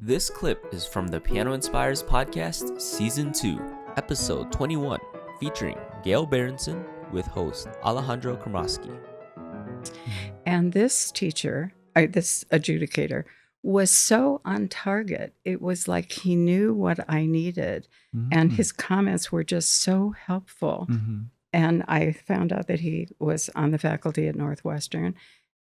This clip is from the Piano Inspires podcast, Season 2, Episode 21, featuring Gail Berenson with host Alejandro Kramarski. And this teacher, this adjudicator, was so on target. It was like he knew what I needed, and his comments were just so helpful. And I found out that he was on the faculty at Northwestern,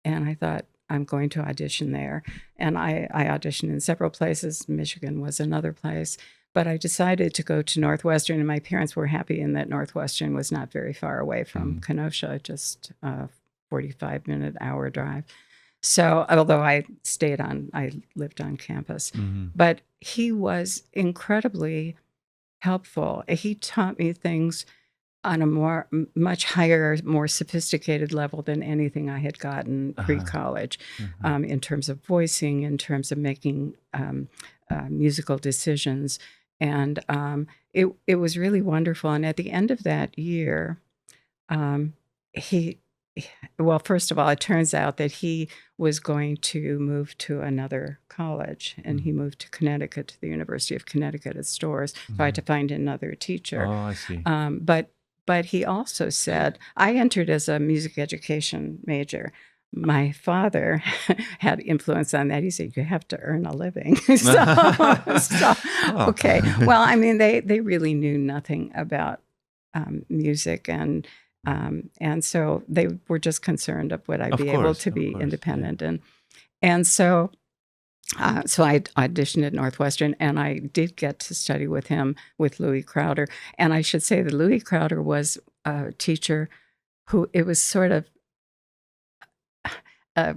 and I thought, I'm going to audition there. And I auditioned in several places. Michigan was another place. But I decided to go to Northwestern, and my parents were happy in that Northwestern was not very far away from Kenosha, just a 45-minute hour drive. So, although I lived on campus. But he was incredibly helpful. He taught me things on a much higher, more sophisticated level than anything I had gotten pre-college, in terms of voicing, in terms of making musical decisions. And it was really wonderful. And at the end of that year, first of all, it turns out that he was going to move to another college, and he moved to Connecticut, to the University of Connecticut at Storrs. So I had to find another teacher. Oh, I see. But he also said, I entered as a music education major. My father had influence on that. He said, you have to earn a living. Okay. Well, I mean, they really knew nothing about music, and so they were just concerned of would I be able to be independent. Yeah. And so I auditioned at Northwestern, and I did get to study with him, with Louis Crowder. And I should say that Louis Crowder was a teacher who, it was sort of a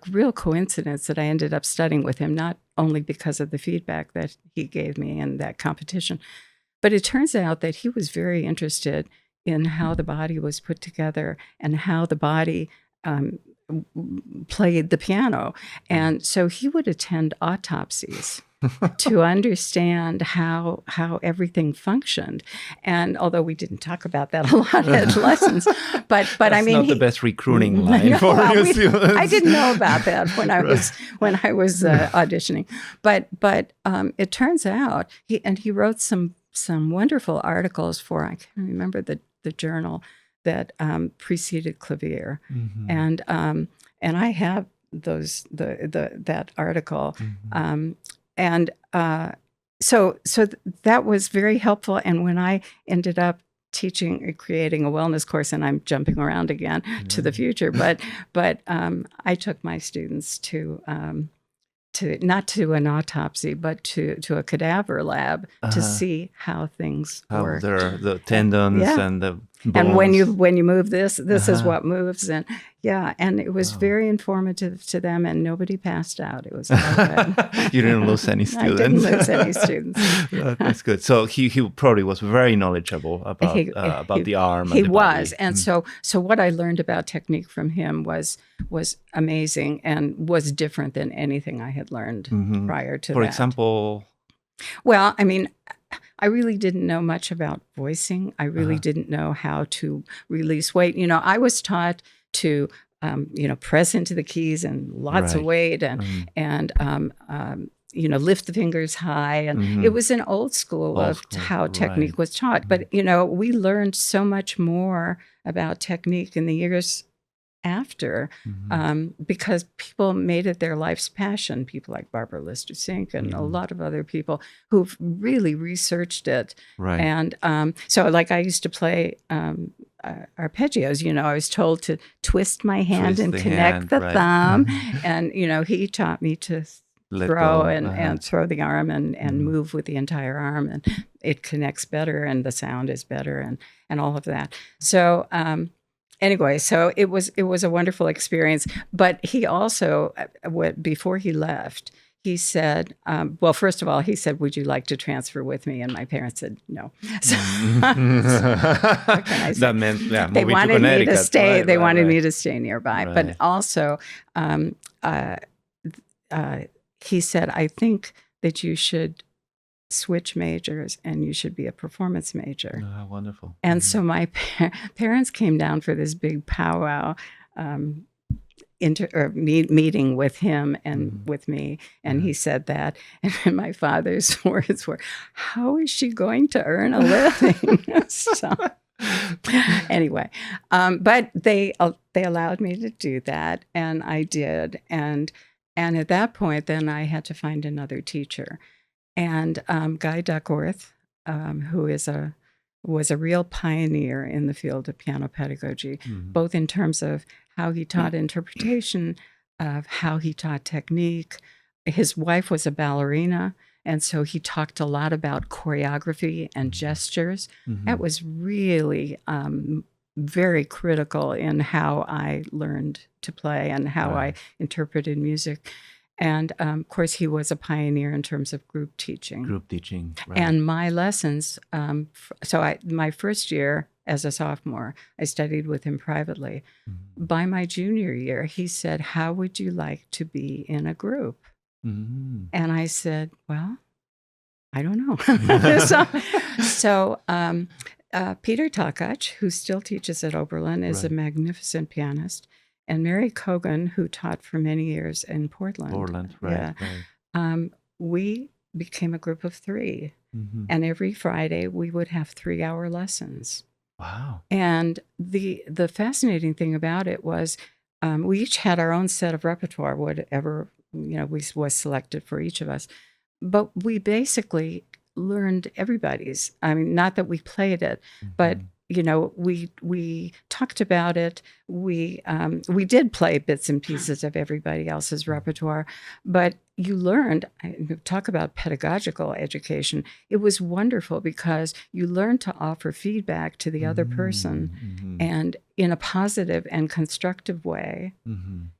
real coincidence that I ended up studying with him, not only because of the feedback that he gave me in that competition, but it turns out that he was very interested in how the body was put together and how the body played the piano. And so he would attend autopsies to understand how everything functioned. And although we didn't talk about that a lot at lessons, but I mean, not the best recruiting line for your students. I didn't know about that when I was auditioning. But it turns out he wrote some wonderful articles for, I can't remember the journal that preceded Clavier, and I have that article, so that was very helpful. And when I ended up creating a wellness course, and I'm jumping around again to the future, but I took my students to not to an autopsy, but to a cadaver lab to see how things work. The tendons and the bones. And when you move this is what moves. And and it was very informative to them, and nobody passed out. It was all good. You didn't lose any students. I didn't lose any students. That's good. So he probably was very knowledgeable about the arm. He and the was. body. And so what I learned about technique from him was amazing, and was different than anything I had learned prior to that. For example? Well, I mean, I really didn't know much about voicing. I really didn't know how to release weight. I was taught to, press into the keys and lots of weight and lift the fingers high. And it was an old school of how technique was taught. But, we learned so much more about technique in the years after, because people made it their life's passion. People like Barbara Lister-Sink and a lot of other people who've really researched it. Right. And so, like, I used to play arpeggios. I was told to twist my hand and connect the thumb, and he taught me to throw and throw the arm and move with the entire arm, and it connects better, and the sound is better, and all of that. So. Anyway, so it was a wonderful experience. But he also, before he left, he said, first of all, he said, would you like to transfer with me? And my parents said no. So, what can I say? That meant, they wanted me to stay. They wanted me to stay nearby. Right. But also, he said, I think that you should switch majors and you should be a performance major. Oh, wonderful. And so my parents came down for this big powwow meeting with him and with me, and he said that, and then my father's words were, "How is she going to earn a living?" So anyway, but they allowed me to do that, and I did, and at that point, then I had to find another teacher, and Guy Duckworth, who was a real pioneer in the field of piano pedagogy, both in terms of how he taught interpretation, of how he taught technique. His wife was a ballerina, and so he talked a lot about choreography and gestures. That was really very critical in how I learned to play and how I interpreted music. And of course, he was a pioneer in terms of group teaching. Right. And my lessons, my first year as a sophomore, I studied with him privately. By my junior year, he said, "How would you like to be in a group?" And I said, "Well, I don't know." So Peter Takac, who still teaches at Oberlin, is a magnificent pianist. And Mary Kogan, who taught for many years in Portland. We became a group of 3. And every Friday, we would have 3-hour lessons. Wow. And the fascinating thing about it was we each had our own set of repertoire, whatever, was selected for each of us. But we basically learned everybody's. I mean, not that we played it, but we talked about it. We did play bits and pieces of everybody else's repertoire, but you learned, talk about pedagogical education. It was wonderful because you learned to offer feedback to the other person and in a positive and constructive way.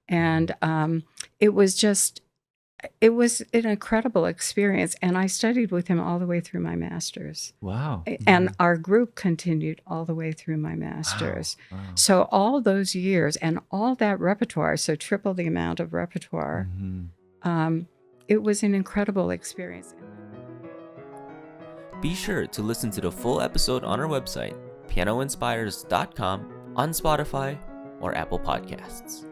And it was an incredible experience, and I studied with him all the way through my master's. Wow. And our group continued all the way through my master's. Wow. So all those years and all that repertoire, so triple the amount of repertoire, it was an incredible experience. Be sure to listen to the full episode on our website, pianoinspires.com, on Spotify or Apple Podcasts.